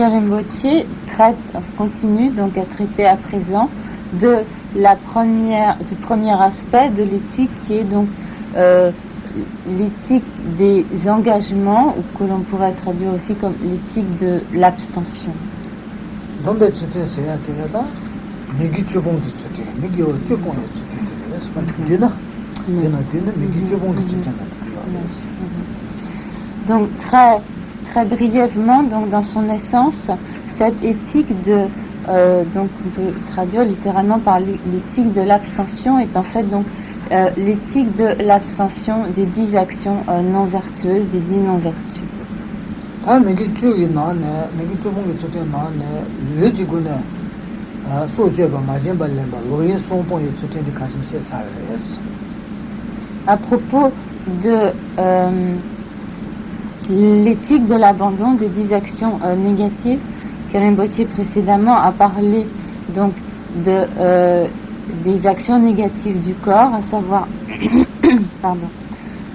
Rinpoché continue donc à traiter à présent du premier aspect de l'éthique qui est donc l'éthique des engagements, ou que l'on pourrait traduire aussi comme l'éthique de l'abstention. Donc très brièvement, donc dans son essence, cette éthique donc on peut traduire littéralement par l'éthique de l'abstention est en fait donc l'éthique de l'abstention des 10 actions non vertueuses, des 10 non-vertus. À propos de l'éthique de l'abandon des 10 actions négatives, Rinpoché précédemment a parlé donc des actions négatives du corps, à savoir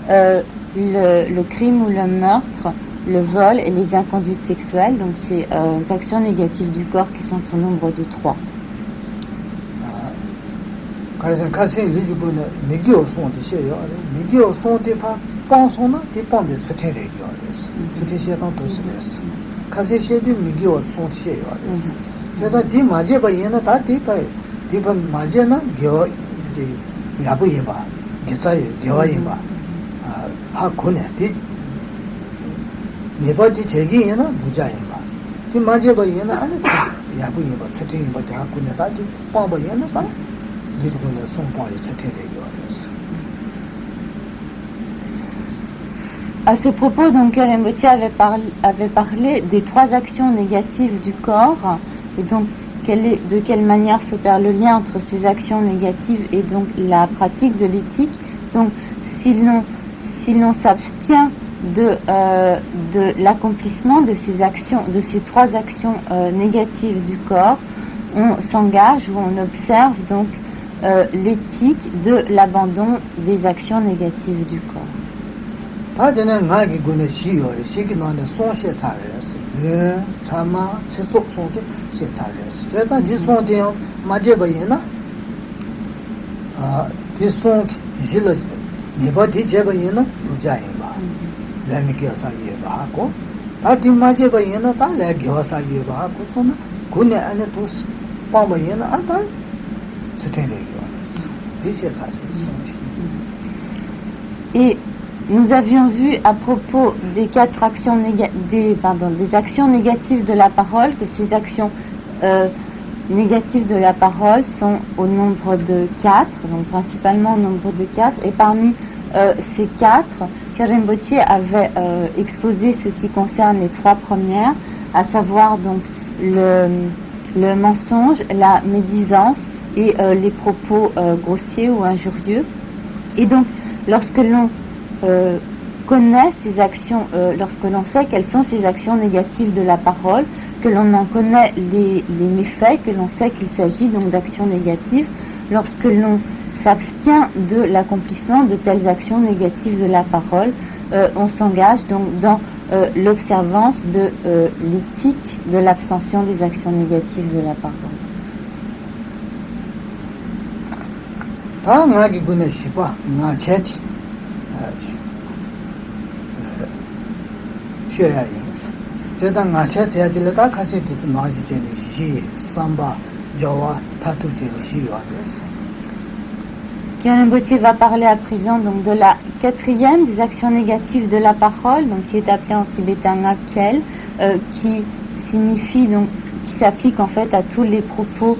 le crime ou le meurtre, le vol et les inconduites sexuelles, donc ces actions négatives du corps qui sont au nombre de 3. À ce propos, donc, Rinpoché avait parlé des 3 actions négatives du corps, et donc de quelle manière s'opère le lien entre ces actions négatives et donc la pratique de l'éthique. Donc, si l'on s'abstient de l'accomplissement de ces actions, de ces 3 actions négatives du corps, on s'engage ou on observe donc l'éthique de l'abandon des actions négatives du corps. Et nous avions vu à propos des 4 actions des actions négatives de la parole que ces actions négatives de la parole sont au nombre de 4, donc principalement au nombre de 4, et parmi ces 4, Rinpoché avait exposé ce qui concerne les 3 premières, à savoir donc le mensonge, la médisance et les propos grossiers ou injurieux. Et donc, lorsque l'on connaît ces actions, lorsque l'on sait quelles sont ces actions négatives de la parole, que l'on en connaît les méfaits, que l'on sait qu'il s'agit donc d'actions négatives, lorsque l'on s'abstient de l'accomplissement de telles actions négatives de la parole, on s'engage donc dans l'observance de l'éthique de l'abstention des actions négatives de la parole. Rinpoché va parler à présent donc de la 4e des actions négatives de la parole, donc qui est appelée en tibétain Ngakkel, qui signifie donc qui s'applique en fait à tous les propos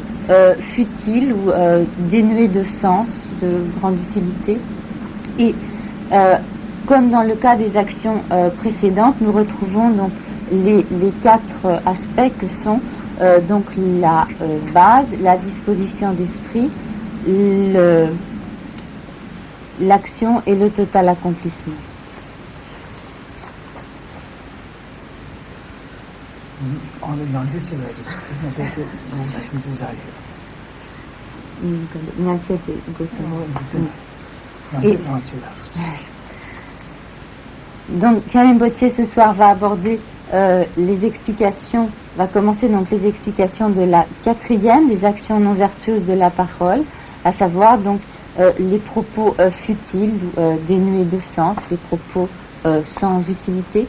futiles ou dénués de sens, de grande utilité. Et comme dans le cas des actions précédentes, nous retrouvons donc les 4 aspects que sont donc la base, la disposition d'esprit, l'action et le total accomplissement. Et donc Rinpoché ce soir va aborder les explications, va commencer donc les explications de la quatrième des actions non vertueuses de la parole, à savoir donc les propos futiles, dénués de sens, les propos sans utilité.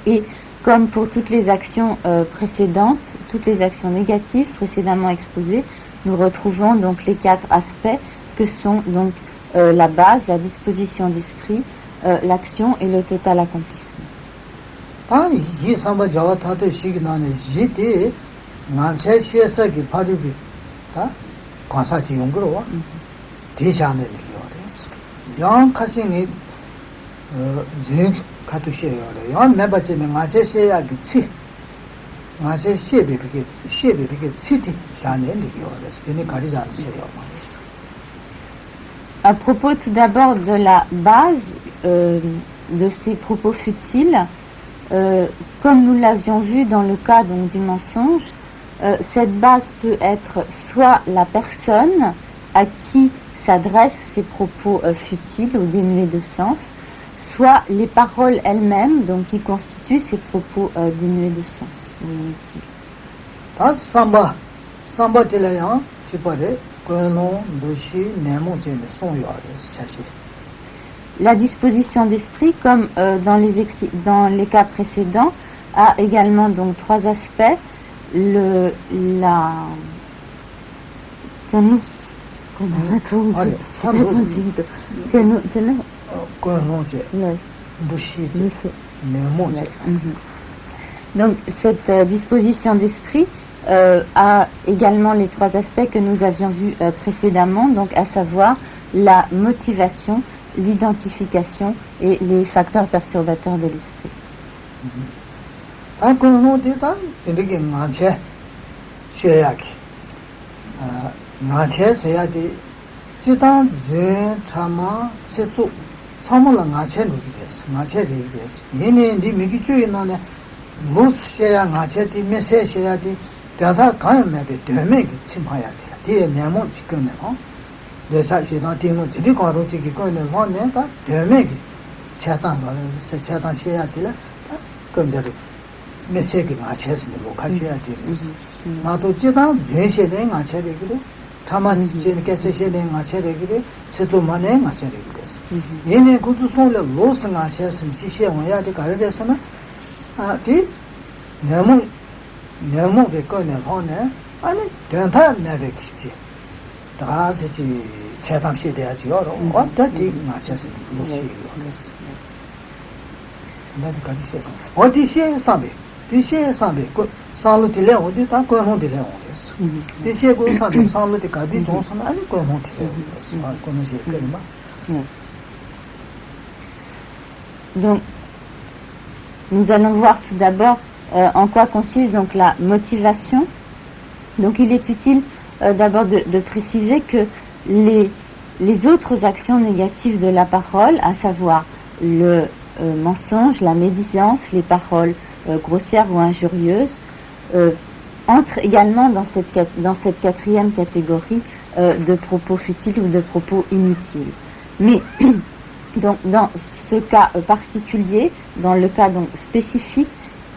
Et comme pour toutes les actions précédentes, toutes les actions négatives précédemment exposées, nous retrouvons donc les 4 aspects que sont donc la base, la disposition d'esprit, l'action et le total accomplissement. 이 삼바 자와 타도 시기나네 지디 남체 시에서기 파리비 다 관사지 용거로 대장을 얘기하랬어. 양 가신이 진 가듯이요. 양 매바지면 나체 시야기 치 나체 시비비게 치티 샤네 얘기하랬어. 진이 가리자는 시요 말했어. À propos tout d'abord de la base de ces propos futiles, comme nous l'avions vu dans le cas donc, du mensonge, cette base peut être soit la personne à qui s'adressent ces propos futiles ou dénués de sens, soit les paroles elles-mêmes donc, qui constituent ces propos dénués de sens ou inutiles. La disposition d'esprit, comme dans les cas précédents, a également donc 3 aspects. Donc cette disposition d'esprit a également les 3 aspects que nous avions vus précédemment, donc à savoir la motivation, l'identification et les facteurs perturbateurs de l'esprit. Donc, nous allons voir tout d'abord en quoi consiste donc la motivation. Donc, il est utile d'abord de préciser que les autres actions négatives de la parole, à savoir le mensonge, la médisance, les paroles grossières ou injurieuses, entrent également dans cette quatrième catégorie de propos futiles ou de propos inutiles. Mais donc, dans ce cas particulier, dans le cas donc, spécifique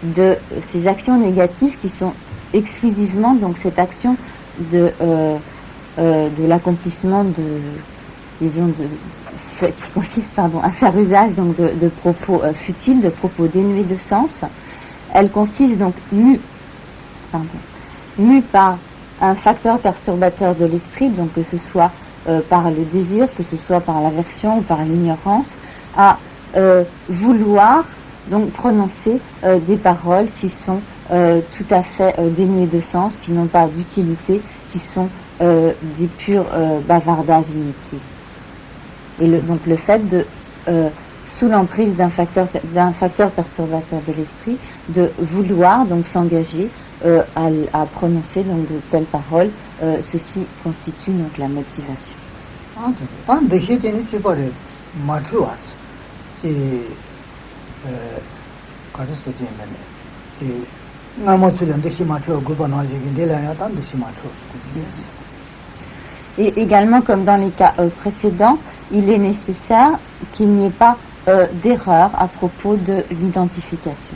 de ces actions négatives qui sont exclusivement donc, cette action de l'accomplissement qui consiste à faire usage donc, de propos futiles, de propos dénués de sens. Elle consiste donc mue par un facteur perturbateur de l'esprit, donc que ce soit par le désir, que ce soit par l'aversion ou par l'ignorance, à vouloir donc prononcer des paroles qui sont tout à fait dénuées de sens, qui n'ont pas d'utilité, qui sont des purs bavardages inutiles. Et donc le fait de, sous l'emprise d'un facteur perturbateur de l'esprit, de vouloir donc s'engager à prononcer donc de telles paroles, ceci constitue donc la motivation. Et également, comme dans les cas précédents, il est nécessaire qu'il n'y ait pas d'erreur à propos de l'identification.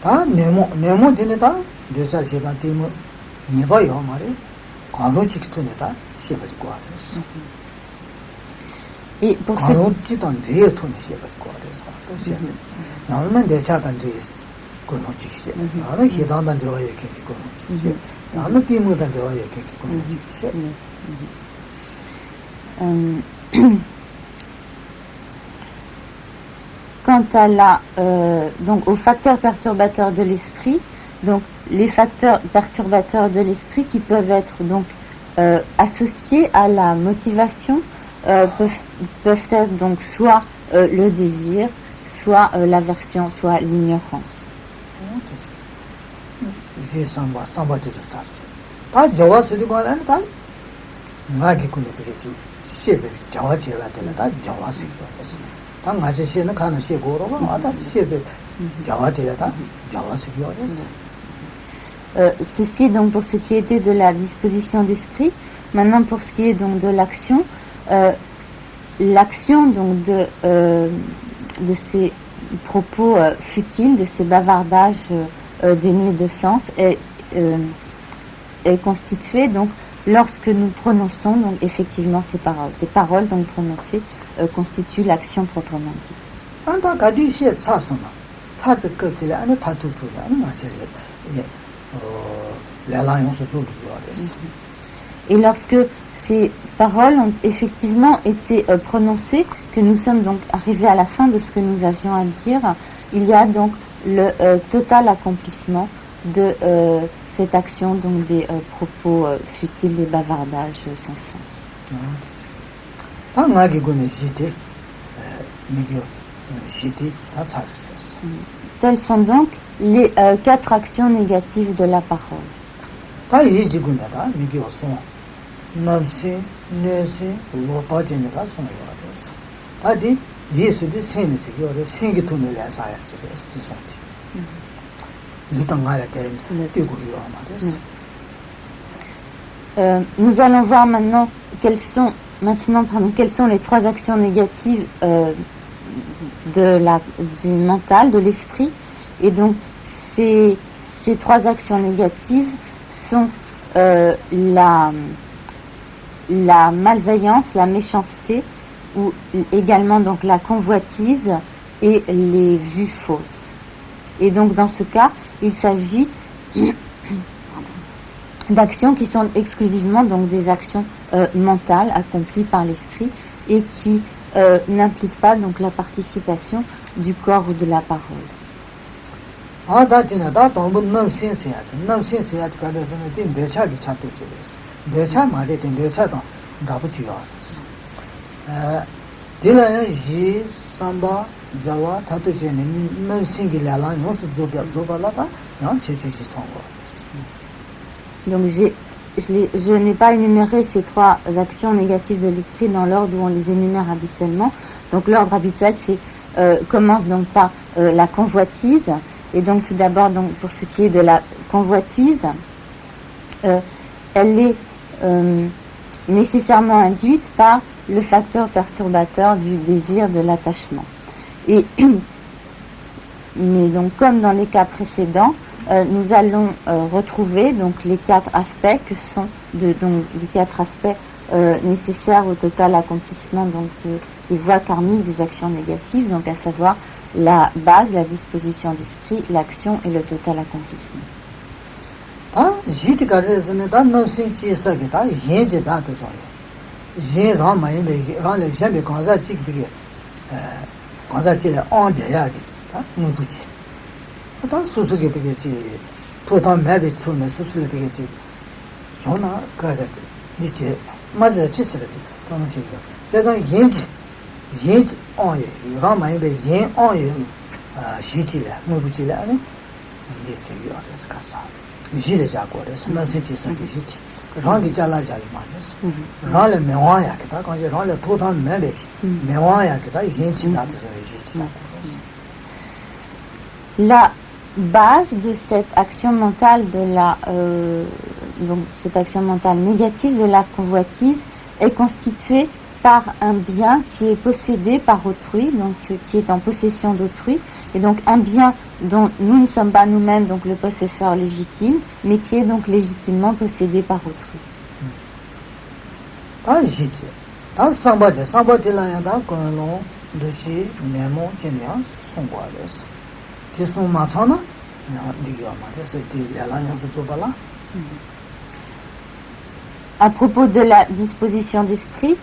다 네모 되네다 되자 제가 때문에 네봐요 말이 가로 직도네다 쉐버지고 하랬어 Et pour ce 가로 지던 뒤에 돈이 쉐버지고 하랬어 또 쉐 나는 내차단 뒤에 그거 직시 나는 기단단 저와 이렇게 그거 직시 나는 때문에 저와 이렇게 그거 직시 Quant à donc aux facteurs perturbateurs de l'esprit, donc les facteurs perturbateurs de l'esprit qui peuvent être donc associés à la motivation peuvent être donc soit le désir, soit l'aversion, soit l'ignorance. 이제 삼바도 다르죠. 다 저와서도 말하는 다 나기 군에 그랬지. 셰베 저와제가 되는 다 저와서 그랬어. 다 맞으시는 가는 셰고로 와다 셰베 저와되다 저와서 그랬어. Ceci donc pour ce qui était de la disposition d'esprit. Maintenant pour ce qui est donc de l'action, l'action donc de ces propos futiles, de ces bavardages dénués de sens est constituée donc lorsque nous prononçons donc effectivement ces paroles. Ces paroles donc prononcées constituent l'action proprement dite. Et lorsque ces paroles ont effectivement été prononcées, que nous sommes donc arrivés à la fin de ce que nous avions à dire, il y a donc le total accomplissement de cette action, donc des propos futiles, des bavardages sans sens. Telles sont donc les 4 actions négatives de la parole. Nous allons voir maintenant quelles sont les 3 actions négatives du mental, de l'esprit. Et donc ces 3 actions négatives sont la malveillance, la méchanceté, ou également donc la convoitise et les vues fausses. Et donc dans ce cas, il s'agit d'actions qui sont exclusivement donc des actions mentales accomplies par l'esprit et qui n'impliquent pas donc la participation du corps ou de la parole. Donc je n'ai pas énuméré ces 3 actions négatives de l'esprit dans l'ordre où on les énumère habituellement. Donc l'ordre habituel commence donc par la convoitise. Et donc tout d'abord donc pour ce qui est de la convoitise, elle est nécessairement induite par le facteur perturbateur du désir de l'attachement. Mais donc comme dans les cas précédents, nous allons retrouver donc les 4 aspects que sont les 4 aspects nécessaires au total accomplissement donc des voies karmiques des actions négatives, donc à savoir la base, la disposition d'esprit, l'action et le total accomplissement. La base de cette action mentale donc cette action mentale négative de la convoitise est constituée par un bien qui est possédé par autrui, donc qui est en possession d'autrui, et donc un bien dont nous ne sommes pas nous-mêmes donc le possesseur légitime, mais qui est donc légitimement possédé par autrui. À propos de la disposition d'esprit,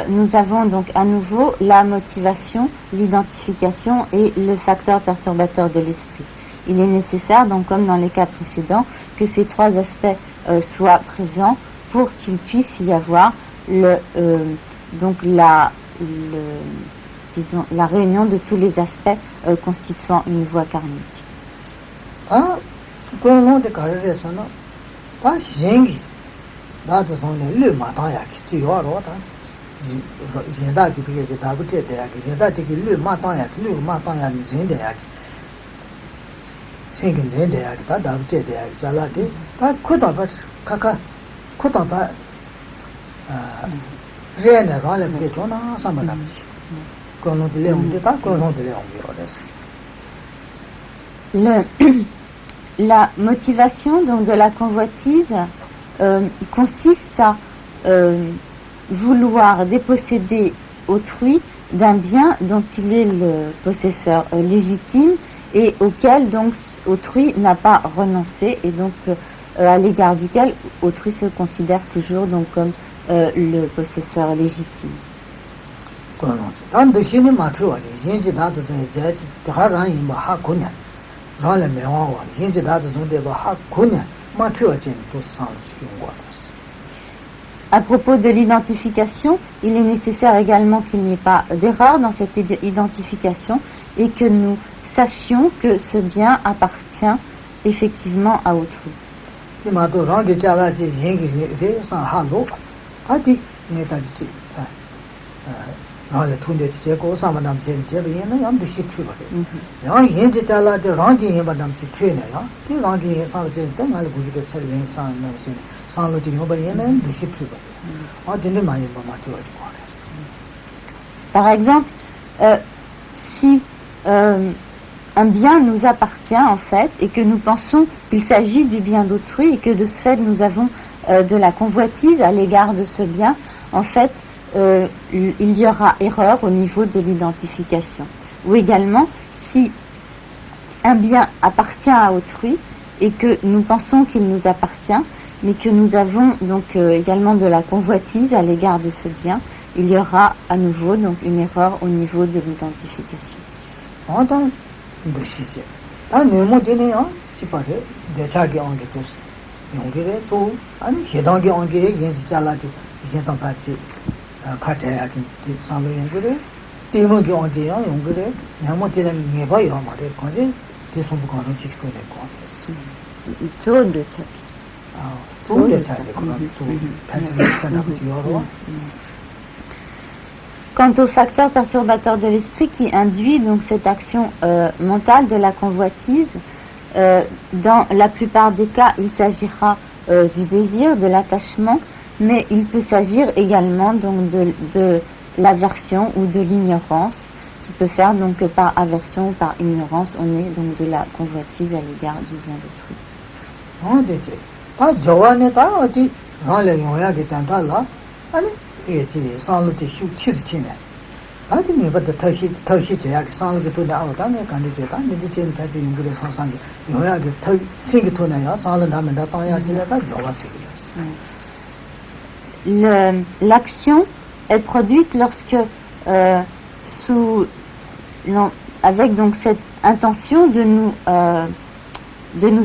nous avons donc à nouveau la motivation, l'identification et le facteur perturbateur de l'esprit. Il est nécessaire, donc comme dans les cas précédents, que ces trois aspects soient présents pour qu'il puisse y avoir disons, la réunion de tous les aspects constituant une voie karmique. La motivation donc, de la convoitise consiste à vouloir déposséder autrui d'un bien dont il est le possesseur légitime et auquel donc autrui n'a pas renoncé et donc à l'égard duquel autrui se considère toujours donc comme le possesseur légitime. À propos de l'identification, il est nécessaire également qu'il n'y ait pas d'erreur dans cette identification et que nous sachions que ce bien appartient effectivement à autrui. Par exemple, si un bien nous appartient en fait et que nous pensons qu'il s'agit du bien d'autrui et que de ce fait nous avons de la convoitise à l'égard de ce bien, en fait il y aura erreur au niveau de l'identification. Ou également, si un bien appartient à autrui et que nous pensons qu'il nous appartient, mais que nous avons donc également de la convoitise à l'égard de ce bien, il y aura à nouveau donc une erreur au niveau de l'identification. Quant au facteur perturbateur de l'esprit qui induit donc cette action mentale de la convoitise, dans la plupart des cas, il s'agira du désir, de l'attachement, mais il peut s'agir également donc de l'aversion ou de l'ignorance, qui peut faire donc que par aversion ou par ignorance, on est donc de la convoitise à l'égard du bien d'autrui. L'action est produite lorsque avec donc cette intention de nous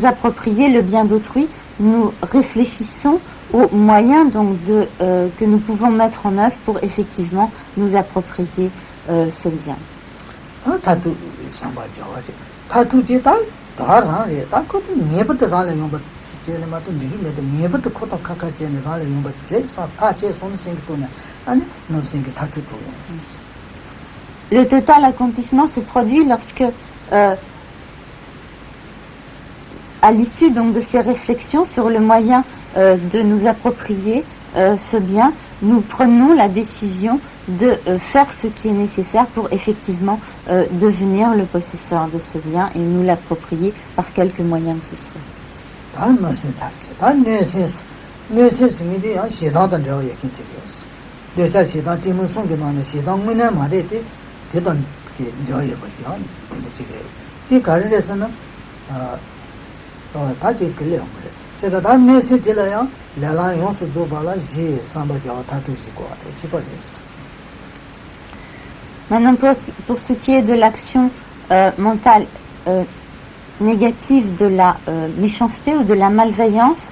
approprier le bien d'autrui, nous réfléchissons aux moyens donc que nous pouvons mettre en œuvre pour effectivement nous approprier ce bien. Le total accomplissement se produit lorsque à l'issue donc de ces réflexions sur le moyen de nous approprier ce bien, nous prenons la décision de faire ce qui est nécessaire pour effectivement devenir le possesseur de ce bien et nous l'approprier par quelque moyen que ce soit. Maintenant, pour ce qui est de l'action mentale négative de la méchanceté ou de la malveillance,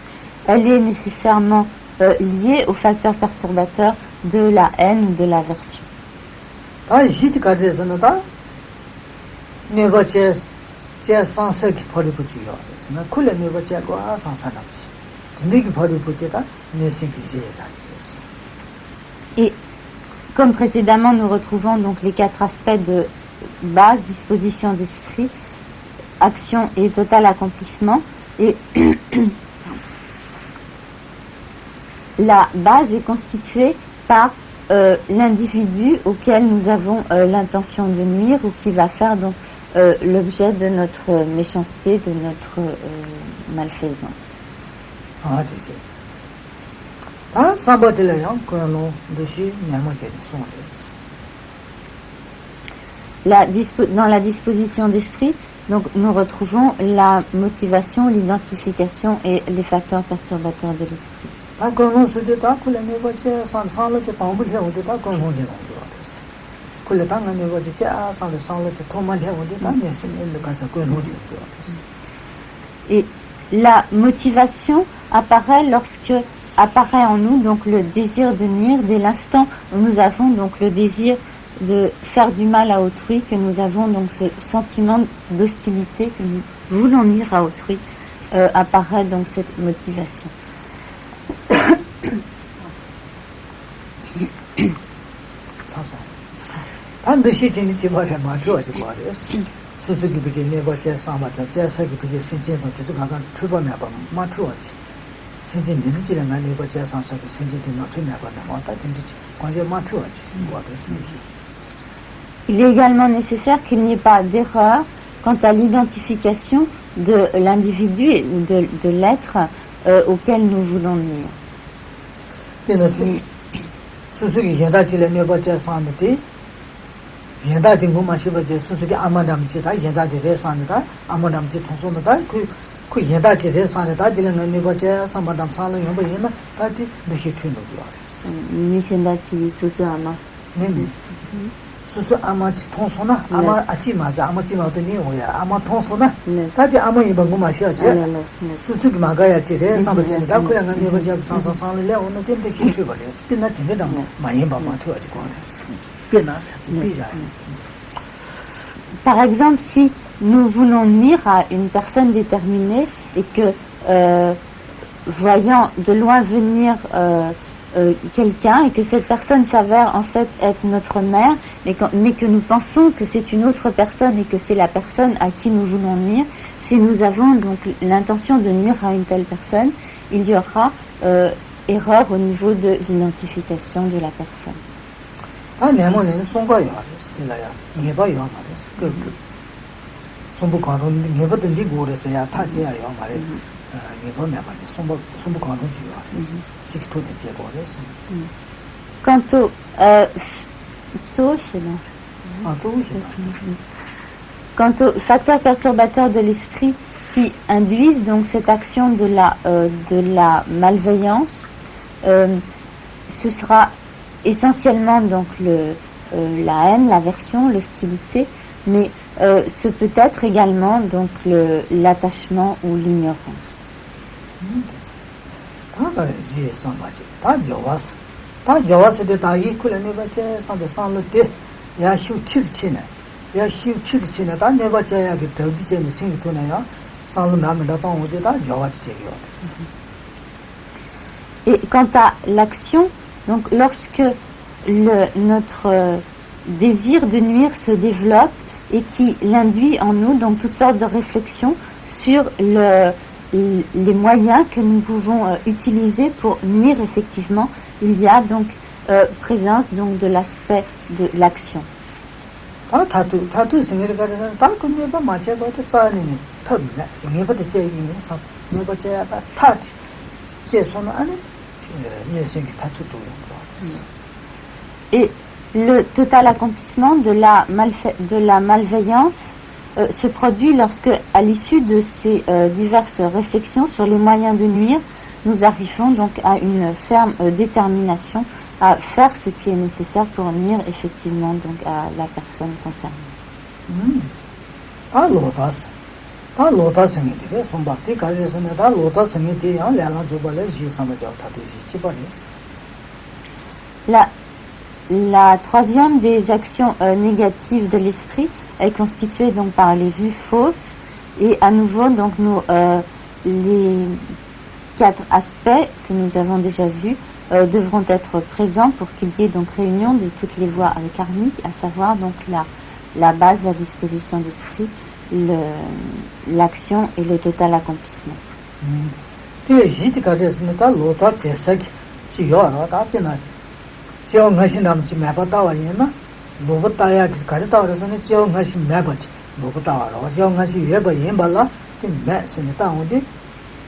elle est nécessairement liée au facteur perturbateur de la haine ou de l'aversion. Et comme précédemment, nous retrouvons donc les 4 aspects de base, disposition d'esprit, action et total accomplissement. Et la base est constituée par l'individu auquel nous avons l'intention de nuire ou qui va faire donc l'objet de notre méchanceté, de notre malfaisance. Dans la disposition d'esprit, donc, nous retrouvons la motivation, l'identification et les facteurs perturbateurs de l'esprit. Et la motivation apparaît lorsque apparaît en nous donc le désir de nuire dès l'instant où nous avons donc le désir de faire du mal à autrui, que nous avons donc ce sentiment d'hostilité, que nous voulons nuire à autrui, apparaît donc cette motivation. Il est également nécessaire qu'il n'y ait pas d'erreur quant à l'identification de l'individu et de l'être auquel nous voulons nuire. Par exemple, si nous voulons nuire à une personne déterminée et que, voyant de loin venir quelqu'un et que cette personne s'avère en fait être notre mère, mais que nous pensons que c'est une autre personne et que c'est la personne à qui nous voulons nuire, si nous avons donc l'intention de nuire à une telle personne, il y aura erreur au niveau de l'identification de la personne. Quant au facteur perturbateur de l'esprit qui induisent donc cette action de la malveillance, ce sera essentiellement donc la haine, l'aversion, l'hostilité, mais ce peut être également donc l'attachement ou l'ignorance. Et quant à l'action, donc lorsque notre désir de nuire se développe et qui l'induit en nous donc toutes sortes de réflexions sur les moyens que nous pouvons utiliser pour nuire effectivement il y a donc présence donc de l'aspect de l'action. 타투 생일을 가려서 다 근데가 맞아 봐도 싸니네 텀네 네버도 제기서 네버 제가 타치 제손 안에 내생기 타투도 Et le total accomplissement de la malveillance se produit lorsque, à l'issue de ces diverses réflexions sur les moyens de nuire, nous arrivons donc à une ferme détermination à faire ce qui est nécessaire pour nuire effectivement donc à la personne concernée. La troisième des actions négatives de l'esprit est constituée donc par les vues fausses, et à nouveau donc les 4 aspects que nous avons déjà vus devront être présents pour qu'il y ait donc réunion de toutes les voies karmiques, à savoir donc la base, la disposition d'esprit, l'action et le total accomplissement.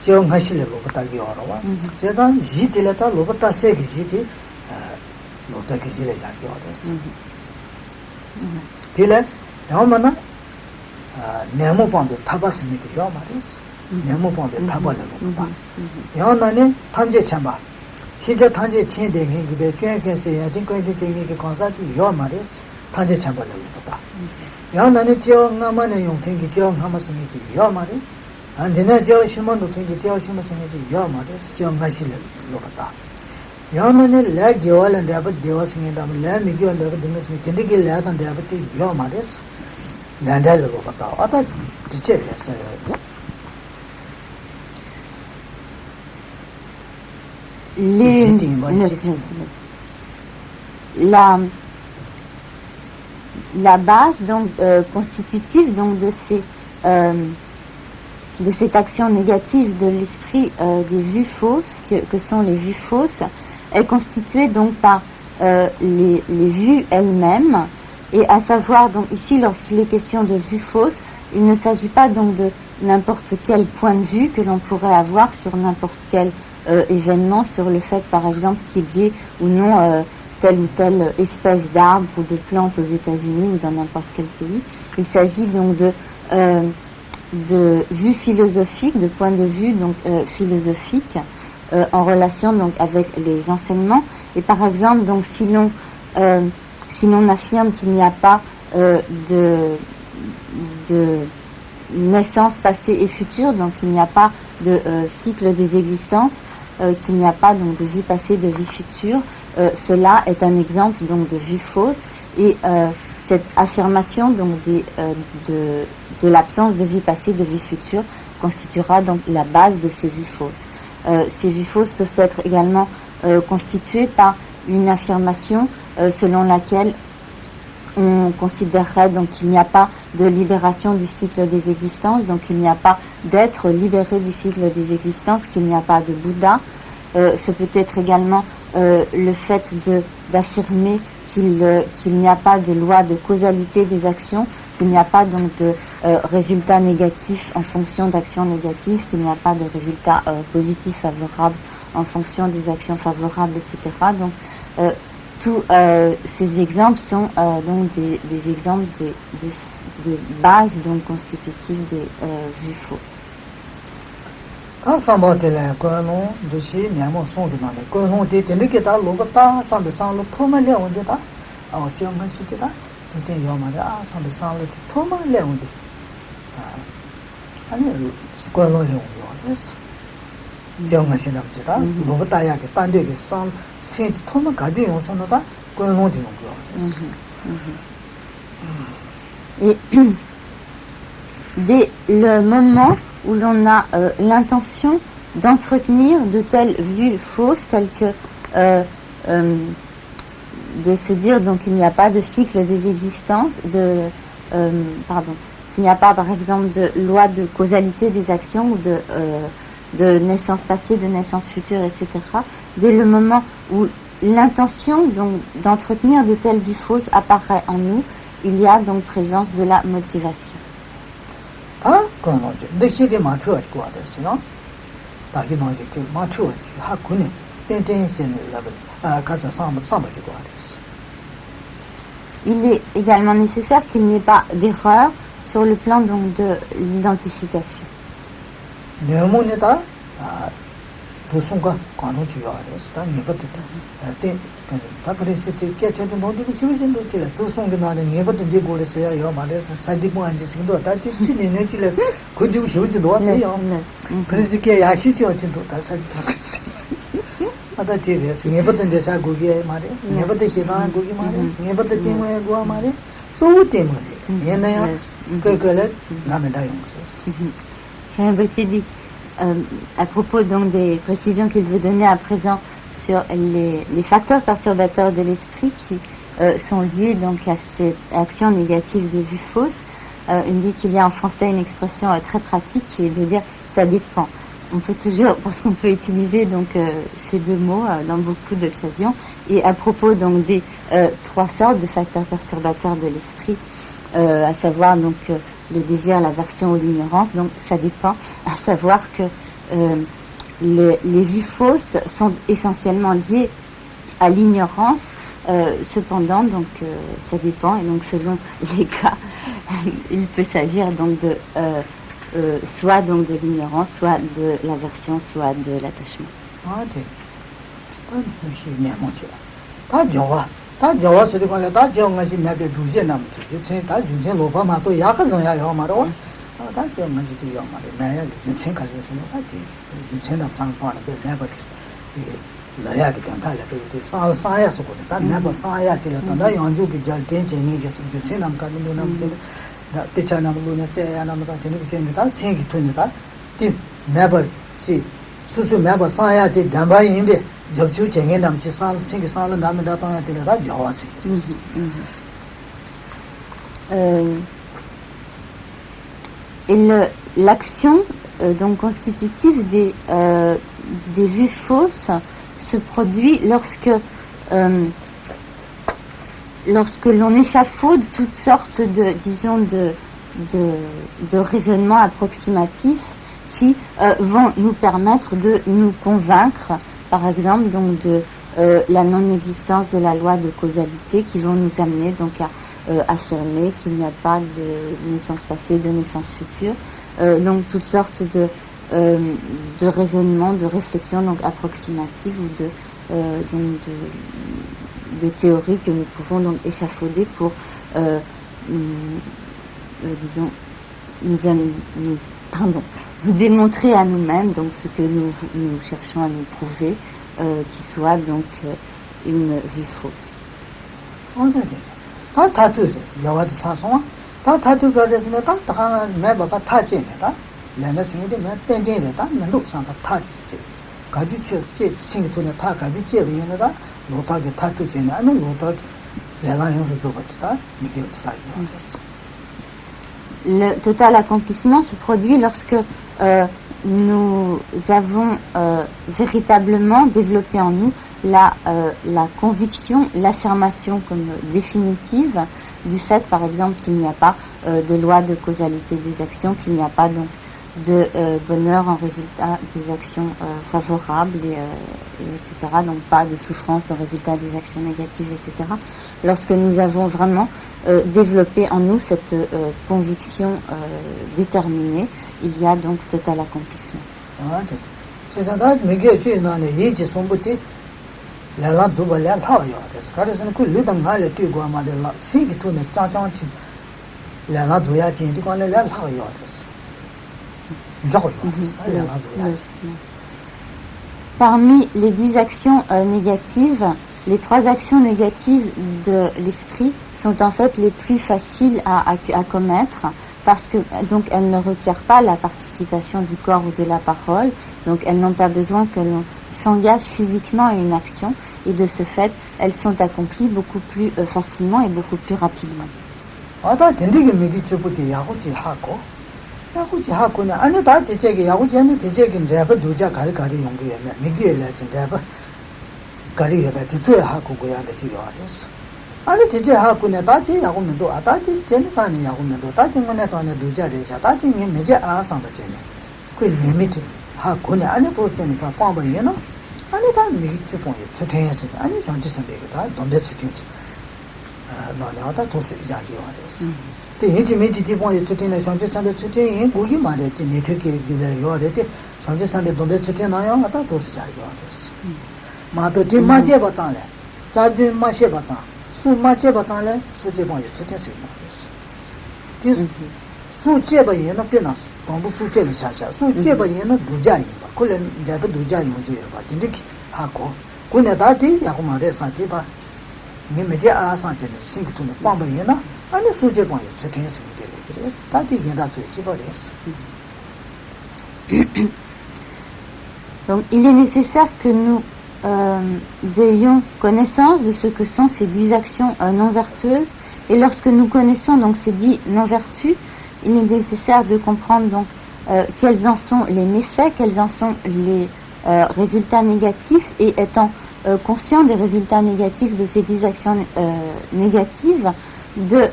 지ong 하실래 로부터 요러와 제가 지딜에다 로부터 세기 지디 로부터 지래 잡혀졌어 딜에 나오면은 네모 방도 타봤으니까 요 말이었어 네모 방도 타발래 로부터 요나네 탄제 참바 시저 탄제 친대기 그게 쬐쬐세 야진 거기 제기게 건사지 요 말이었어 탄제 참발래 로부터 요나네 지ong 나만의 용택이 지ong 하면서니까 요 말이 안데나 저 심원도 되게 저 심원생이 요 말이야 저 가실 로가다 요나네 레 겨월은 내가 되었으니까 레 미겨 내가 등에서 진득이 레던 내가 요 말이야 란달 로가다 아다 지체 됐어요 la base donc constitutive donc de cette action négative de l'esprit des vues fausses, que sont les vues fausses, est constituée donc par les vues elles-mêmes, et à savoir donc ici lorsqu'il est question de vues fausses, il ne s'agit pas donc de n'importe quel point de vue que l'on pourrait avoir sur n'importe quel événement, sur le fait par exemple qu'il y ait ou non telle ou telle espèce d'arbre ou de plante aux États-Unis ou dans n'importe quel pays. Il s'agit donc de vue philosophique, de point de vue donc philosophique en relation donc avec les enseignements. Et par exemple donc si l'on affirme qu'il n'y a pas de naissance passée et future, donc il n'y a pas de cycle des existences, qu'il n'y a pas donc de vie passée, de vie future, cela est un exemple donc de vue fausse, et cette affirmation donc de l'absence de vie passée, de vie future, constituera donc la base de ces vues fausses. Ces vues fausses peuvent être également constituées par une affirmation selon laquelle on considérerait donc qu'il n'y a pas de libération du cycle des existences, donc il n'y a pas d'être libéré du cycle des existences, qu'il n'y a pas de Bouddha. Ce peut être également le fait d'affirmer qu'il n'y a pas de loi de causalité des actions, qu'il n'y a pas donc de résultats négatifs en fonction d'actions négatives, qu'il n'y a pas de résultats positifs favorables en fonction des actions favorables, etc. Donc tous ces exemples sont donc des exemples des bases donc constitutives des vues fausses. Quand ça va de la colonne de chez Miamo sont dans les colonnes de Teneketa, Logota, sans de sang le Thomas Léon de ta, alors tu as un cité là, tu es Yamada, sans de sang le Thomas Léon de. Allez, ce colonne Léon, yes. Dieu machine of Jeta, Logota, Pande, sans Saint Thomas Gadi, on s'en a, colonne de Et dès le moment où l'on a l'intention d'entretenir de telles vues fausses, telles que de se dire donc qu'il n'y a pas de cycle des existences, qu'il n'y a pas par exemple de loi de causalité des actions ou de naissance passée, de naissance future, etc. dès le moment où l'intention donc d'entretenir de telles vues fausses apparaît en nous, il y a donc présence de la motivation. 아, 그거는 대시대 맞춰 가지고 왔어요. 다기 나지 그 맞춰 가지고 하고는 땡땡신을 라고 가서 삼바지고 왔어요. Il est également nécessaire qu'il n'y ait pas d'erreur sur le plan donc de l'identification. 내모네다 도송과 관원 주요하래서 다 예버도 다 그래서 깨쳐도 모두가 희우진도 될 도송도 나는 예버도 되고 그랬어요. 요 말해서 사디고 앉으신도 다 지치는 애지래 그디고 희우지도 왔대요. 그래서 게 야시지 어진도 다 사디고 아다 뒤에서 예버도 이제 자고게 말해. 예버도 희나 고기 말해. 예버도 때문에 고아 말해. 소 때문에 얘네야 그걸 나면 다 용서했어. C'est à propos donc des précisions qu'il veut donner à présent sur les facteurs perturbateurs de l'esprit qui sont liés donc à cette action négative des vues fausses. Il dit qu'il y a en français une expression très pratique qui est de dire ça dépend. On peut toujours, parce qu'on peut utiliser donc ces deux mots dans beaucoup d'occasions. Et à propos donc des trois sortes de facteurs perturbateurs de l'esprit, à savoir donc le désir, l'aversion ou l'ignorance, donc ça dépend, à savoir que les vues fausses sont essentiellement liées à l'ignorance, cependant donc ça dépend, et donc selon les cas, il peut s'agir donc de soit donc de l'ignorance, soit de l'aversion, soit de l'attachement. 다 저와 소리가 다 저가지 매배 두제 남지 제 다 준세 로바마도 야가서야 요 말어 다 저가지도 요 말에 매야 준세 가져서 다 준세나 상관에 매버 이게 라야게 된다야 그 사야서 거다 매버 사야 되었다 나 연주기 잘 된제니 계속 준세 남가는 거 남데 다 피차나무나 제야나무다 되는 게 다 생기 돈이다 띠 매버 지 수수 매버 사야 돼 담바인데 et l'action donc constitutive des vues fausses se produit lorsque l'on échafaude toutes sortes de, disons, de raisonnements approximatifs qui vont nous permettre de nous convaincre, par exemple, donc de la non-existence de la loi de causalité, qui vont nous amener donc à affirmer qu'il n'y a pas de naissance passée, de naissance future. Donc toutes sortes de raisonnements, de réflexions donc approximatives ou de théories que nous pouvons donc échafauder pour, disons, nous démontrer à nous-mêmes donc ce que nous cherchons à nous prouver, qui soit donc une vue fausse. Le total accomplissement se produit lorsque nous avons véritablement développé en nous la conviction, l'affirmation comme définitive du fait, par exemple, qu'il n'y a pas de loi de causalité des actions, qu'il n'y a pas donc de bonheur en résultat des actions favorables, etc. Donc pas de souffrance en résultat des actions négatives, etc. Lorsque nous avons vraiment développé en nous cette conviction déterminée, il y a donc total accomplissement. Parmi les 10 actions négatives, les 3 actions négatives de l'esprit sont en fait les plus faciles à commettre parce que donc elles ne requièrent pas la participation du corps ou de la parole, donc elles n'ont pas besoin que l'on s'engage physiquement à une action et de ce fait elles sont accomplies beaucoup plus facilement et beaucoup plus rapidement. 가리에 대체 하고 고야 될 요아레스 아니 대체 하고네 다티 하고 면도 아다티 제니산이 하고 면도 다티 문에 돈에 두자래자 다티 니 메제 아상 버제네 그 리미트 하고네 아니 보세요 봐 봐봐요 아니 다 미치 보여 저태에서 아니 전체 선배가 돈데 치팅 너네 왔다 도수 이야기 와랬어 대지 메지 디본에 저태에 전체 선배 저태에 고기 말에 니 되게 기대 요아레데 전체 선배 돈데 저태에 나요 왔다 도수 이야기 와랬어 마도 디마제 바장래 자주 마셰 바장 수 마제 바장래 수제 방에 저태에 말했어 그래서 수제 방에는 변화스 동부 수제를 찾아 수제 방에는 두자인 봐 콜레 내가 두자인 문제야 봐 근데 하고 군에 다디 야고 말해서 디바 미메제 아산제는 생기도는 빵방이나 아니 수제 방에 저태에 그래서 다디 얘다 수제 버렸어 Donc il est nécessaire que nous ayons connaissance de ce que sont ces 10 actions non vertueuses, et lorsque nous connaissons donc ces 10 non-vertus, il est nécessaire de comprendre donc quels en sont les méfaits, quels en sont les résultats négatifs, et étant conscient des résultats négatifs de ces 10 actions négatives, de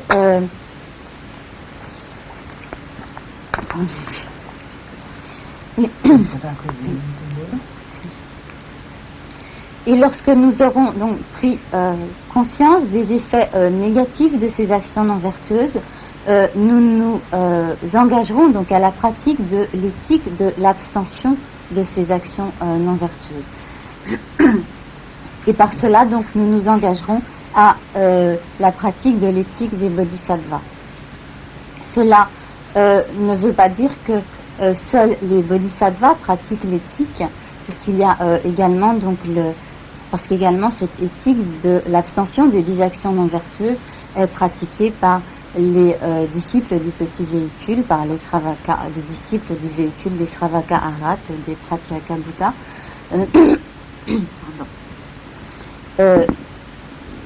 et lorsque nous aurons donc pris conscience des effets négatifs de ces actions non vertueuses, nous nous engagerons donc à la pratique de l'éthique de l'abstention de ces actions non vertueuses. Et par cela, donc, nous nous engagerons à la pratique de l'éthique des bodhisattvas. Cela ne veut pas dire que seuls les bodhisattvas pratiquent l'éthique, puisqu'il y a également donc parce qu'également cette éthique de l'abstention des 10 actions non vertueuses est pratiquée par les disciples du petit véhicule, par les Sravaka, les disciples du véhicule des Sravaka Arat, des Pratyeka Buddha.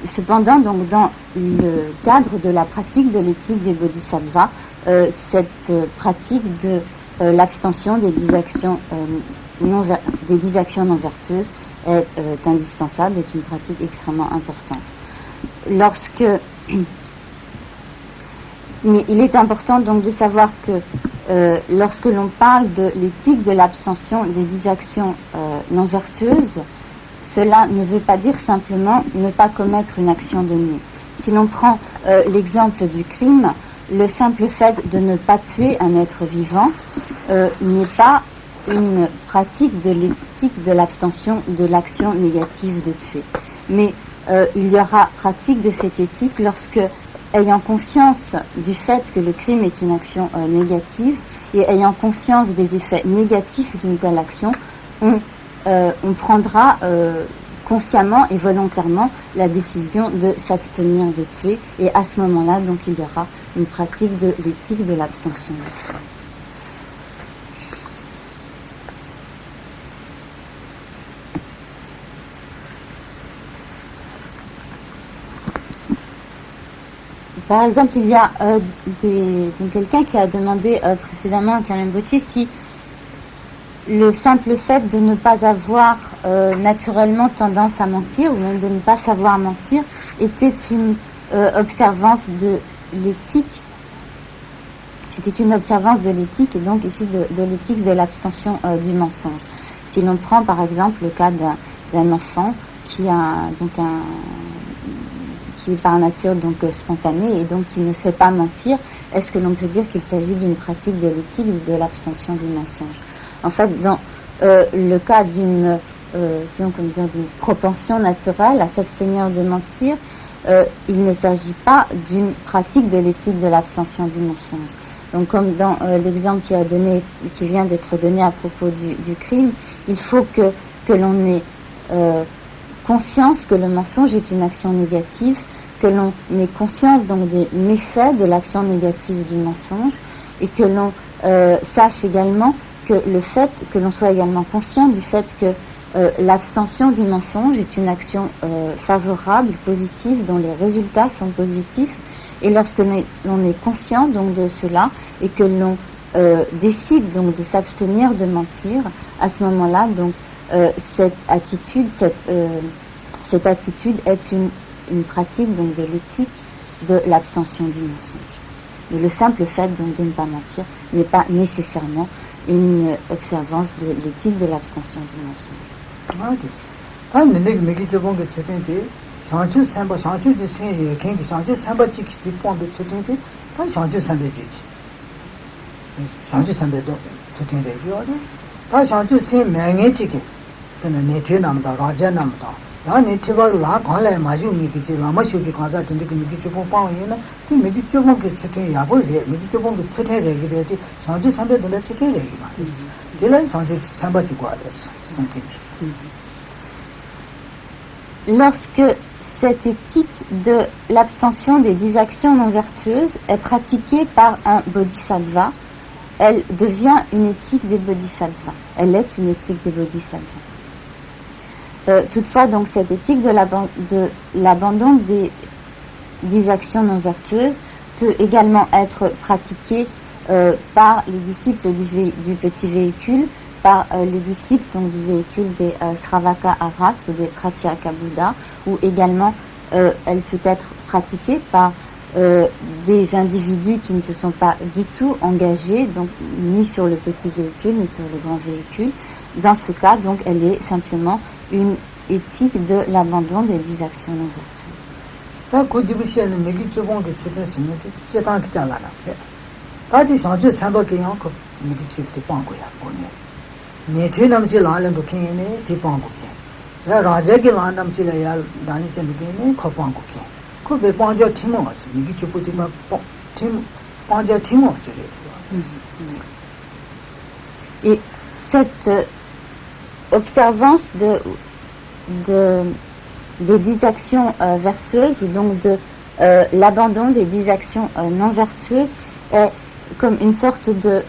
Cependant, donc, dans le cadre de la pratique de l'éthique des bodhisattvas, cette pratique de l'abstention des 10 actions non vertueuses est indispensable, est une pratique extrêmement importante. Mais il est important donc de savoir que lorsque l'on parle de l'éthique de l'abstention des 10 actions non vertueuses, cela ne veut pas dire simplement ne pas commettre une action donnée. Si l'on prend l'exemple du crime, le simple fait de ne pas tuer un être vivant n'est pas une pratique de l'éthique de l'abstention de l'action négative de tuer. Mais il y aura pratique de cette éthique lorsque, ayant conscience du fait que le crime est une action négative et ayant conscience des effets négatifs d'une telle action, on prendra consciemment et volontairement la décision de s'abstenir de tuer, et à ce moment-là, donc, il y aura une pratique de l'éthique de l'abstention. Par exemple, il y a quelqu'un qui a demandé précédemment à Karen Gauthier si le simple fait de ne pas avoir naturellement tendance à mentir, ou même de ne pas savoir mentir, était une observance de l'éthique, et donc ici de l'éthique de l'abstention du mensonge. Si l'on prend par exemple le cas d'un enfant qui est par nature donc spontané et donc qui ne sait pas mentir, est-ce que l'on peut dire qu'il s'agit d'une pratique de l'éthique de l'abstention du mensonge? En fait, dans le cas d'une propension naturelle à s'abstenir de mentir, il ne s'agit pas d'une pratique de l'éthique de l'abstention du mensonge. Donc, comme dans l'exemple qui vient d'être donné à propos du crime, il faut que l'on ait conscience que le mensonge est une action négative, que l'on ait conscience donc des méfaits de l'action négative du mensonge, et que l'on sache également que l'on soit également conscient du fait que l'abstention du mensonge est une action favorable, positive, dont les résultats sont positifs. Et lorsque l'on est conscient donc de cela et que l'on décide donc de s'abstenir de mentir, à ce moment-là, donc cette attitude, cette attitude est une pratique donc de l'éthique de l'abstention du mensonge. Et le simple fait donc de ne pas mentir n'est pas nécessairement une observance de l'éthique de l'abstention du mensonge. 야니 티바 라 관래 마주 미기지 라마슈기 가자 진득 미기 조금 빠오이나 그 미기 조금 그 추천 야고래 미기 조금 그 추천해 기래지 상주 300 돈에 추천해 기 말이지 딜란 상주 300지 과랬어 something. Lorsque cette éthique de l'abstention des 10 actions non vertueuses est pratiquée par un bodhisattva, elle devient une éthique des bodhisattvas. Elle est une éthique des bodhisattvas. Toutefois, donc, cette éthique de l'abandon des 10 actions non vertueuses peut également être pratiquée par les disciples du petit véhicule, par les disciples donc, du véhicule des Sravaka Arhat ou des Pratyeka Bouddha, ou également elle peut être pratiquée par des individus qui ne se sont pas du tout engagés, donc ni sur le petit véhicule ni sur le grand véhicule. Dans ce cas, donc, elle est simplement une éthique de l'abandon des 10 actions non vertueuses. Et cette observance des 10 actions vertueuses, ou donc de l'abandon des 10 actions non vertueuses, est comme une sorte de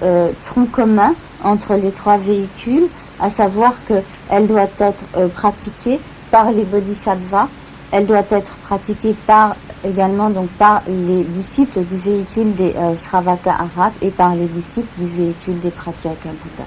tronc commun entre les 3 véhicules, à savoir qu'elle doit être pratiquée par les bodhisattvas, elle doit être pratiquée également donc par les disciples du véhicule des Sravaka Arhat et par les disciples du véhicule des Pratyeka Bouddha.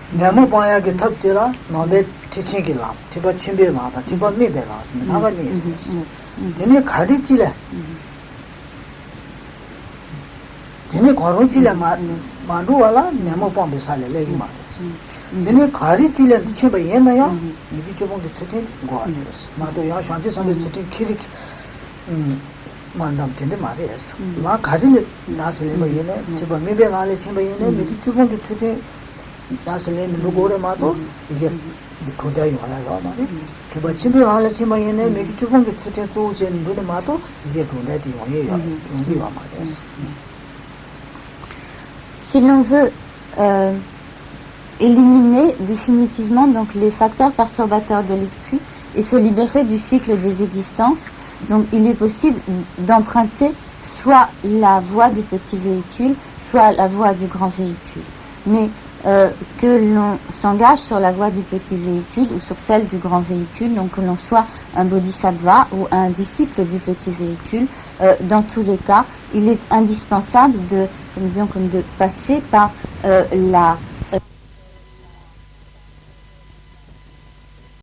Nemo paya ki thap tila nande tichin ki lam, tiba chimbe lada, tiba mibe lasmi, naga ni etis. Dine khari chile, dine korun chile mandu wala nemo pambe sale legi maris. Dine khari chile chimba yena ya, miki chubong ki chitin goa maris. Mato ya shanti sambe chitin kirik mandam tinde maris. La khari nasi leba yena, tiba mibe lale chimba yena, miki chubong ki chitin 나슬레 누구래 마도 이게 고다이 와라요 말이 그 집에 하려 치마에네 메기 조금 그 추체 조제 누르 마도 이게 돈대디 원이에요 여기 와 말이었어. Si l'on veut éliminer définitivement donc les facteurs perturbateurs de l'esprit et se libérer du cycle des existences, donc il est possible d'emprunter soit la voie du petit véhicule, soit la voie du grand véhicule. Mais que l'on s'engage sur la voie du petit véhicule ou sur celle du grand véhicule, donc que l'on soit un bodhisattva ou un disciple du petit véhicule, dans tous les cas, il est indispensable de passer par la